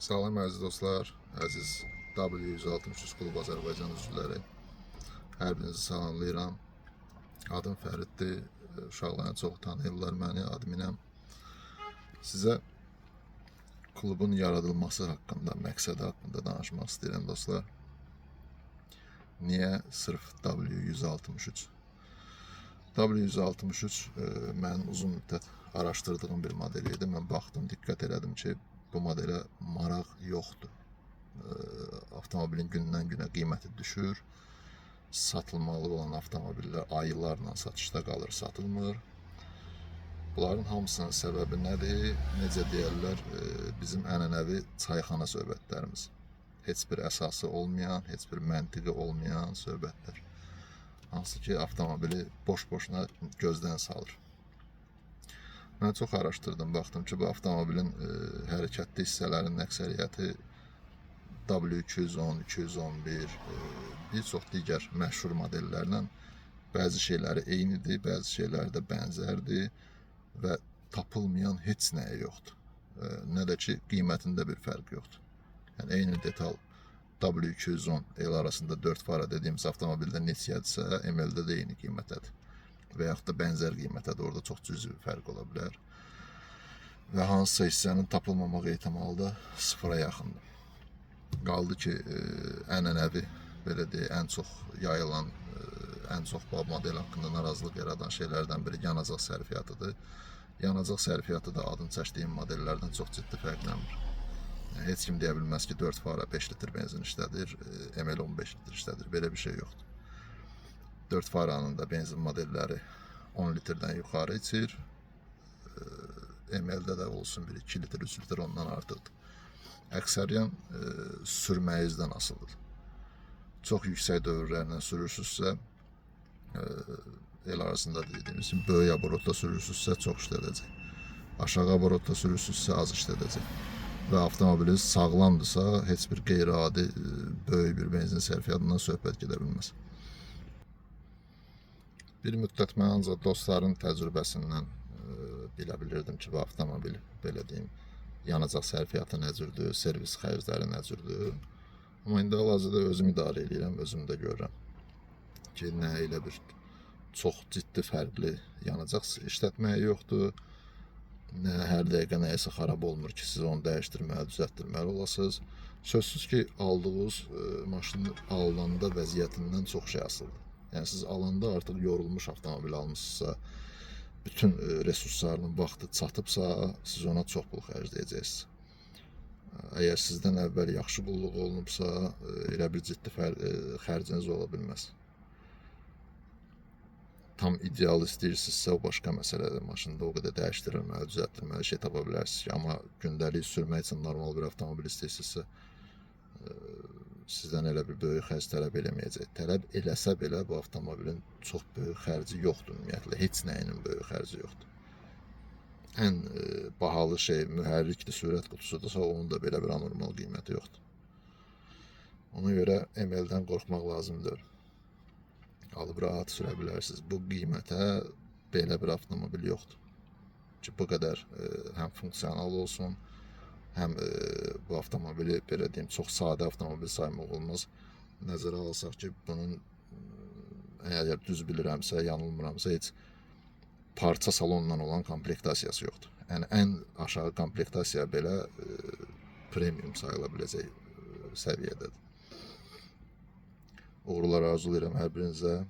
Salam əziz dostlar, əziz W163 Klub Azərbaycan üzvləri. Hər birinizi salamlayıram. Adım Fəriddir. Uşaqların çox tanıyırlar məni, adminəm. Sizə klubun yaradılması haqqında, məqsədi haqqında danışmaq istəyirəm dostlar. Niyə sırf W163? W163 mən uzun müddət araşdırdığım bir model idi. Mən baxdım, diqqət elədim ki, bu modelə maraq yoxdur. Avtomobilin gündən günə qiyməti düşür. Satılmalı olan avtomobillər aylarla satışda qalır, satılmır. Bunların hamısının səbəbi nədir? Necə deyərlər, bizim ənənəvi çayxana söhbətlərimiz. Heç bir əsası olmayan, heç bir məntiqi olmayan söhbətlər. Hansı ki, avtomobili boş-boşuna gözdən salır. Mən çox araşdırdım, baxdım ki, bu avtomobilin hərəkətli hissələrinin əksəriyyəti W210, 211, bir çox digər məşhur modellərlə bəzi şeyləri eynidir, bəzi şeyləri də bənzərdir və tapılmayan heç nəyi yoxdur. Nə də ki, qiymətində bir fərq yoxdur. Yəni, eyni detal W210 el arasında 4 fara dediyimiz avtomobildə neçəyədirsə, ML-də də eyni qiymətədir. Və yaxud da bənzər qiymətədir, orada çox cüzi bir fərq ola bilər. Və hansısa hissənin tapılmamaq ehtimalı da sıfıra yaxındır. Qaldı ki, ənənəvi, belə deyək, ən çox yayılan, ən çox bu model haqqında narazılıq yaradan şeylərdən biri yanacaq sərfiyatıdır. Yanacaq sərfiyatı da adını çəkdiyim modellərdən çox ciddi fərqlənmir. Heç kim deyə bilməz ki, 4 fara 5 litr benzin işlədir, ML 15 litr işlədir, belə bir şey yoxdur. 4 faranın da benzin modelləri 10 litrdən yuxarı içir. ML-də də olsun bir 2 litr, 3 litr ondan artıqdır. Əksəriyyən sürməyinizdən asılıdır. Çox yüksək dövrlərlə sürürsünüzsə, el arasında dediyimiz kimi böyük aborotda sürürsünüzsə çox işlədəcək. Aşağı aborotda sürürsünüzsə az işlədəcək. Və avtomobiliniz sağlamdırsa, heç bir qeyri-adi böyük bir benzin sərfiyyatından söhbət gedə bilməz. Bir müddət mən ancaq dostların təcrübəsindən bilə bilirdim ki, bu avtomobil, belə deyim, yanacaq sərfiyyatı necədir, servis xərcləri necədir. Amma indi hal-hazırda özüm idarə edirəm, özüm də görürəm ki, nə ilə bir çox ciddi fərqli yanacaq işlətməyi yoxdur. Nə hər dəqiqə nəyəsə xarab olmur ki, siz onu dəyişdirməli, düzəltdirməli olasınız. Sözsüz ki, aldığınız maşını alanda vəziyyətindən çox şey asılıdır. Yəni, siz alanda artıq yorulmuş avtomobil almışsınızsa, bütün resurslarının vaxtı çatıbsa, siz ona çox pul xərcləyəcəksiniz. Əgər sizdən əvvəl yaxşı qulluq olunubsa, elə bir ciddi xərciniz ola bilməz. Tam ideal istəyirsinizsə, o başqa məsələdir. Maşında o qədər dəyişdirilməli, düzəltdirməli şey tapa bilərsiniz ki, amma gündəlik sürmək üçün normal bir avtomobil istəyirsinizsə, sizdən elə bir böyük xərc tələb eləməyəcək. Tələb eləsə belə bu avtomobilin çox böyük xərci yoxdur, ümumiyyətlə, heç nəyinin böyük xərci yoxdur. Ən bahalı şey mühərrikdir, sürət qutusudursa, onun da belə bir anormal qiyməti yoxdur. Ona görə ML-dən qorxmaq lazımdır. Alıb rahat sürə bilərsiniz. Bu qiymətə belə bir avtomobil yoxdur. Ki, bu qədər həm funksional olsun, həm bu avtomobili, belə deyim, çox sadə avtomobil saymaq olmaz. Nəzərə alsaq ki, bunun, əgər düz bilirəmsə, yanılmıramsa, heç parça salonla olan komplektasiyası yoxdur. Yəni, ən aşağı komplektasiya belə premium sayıla biləcək səviyyədədir. Uğurlar arzulayıram hər birinizə.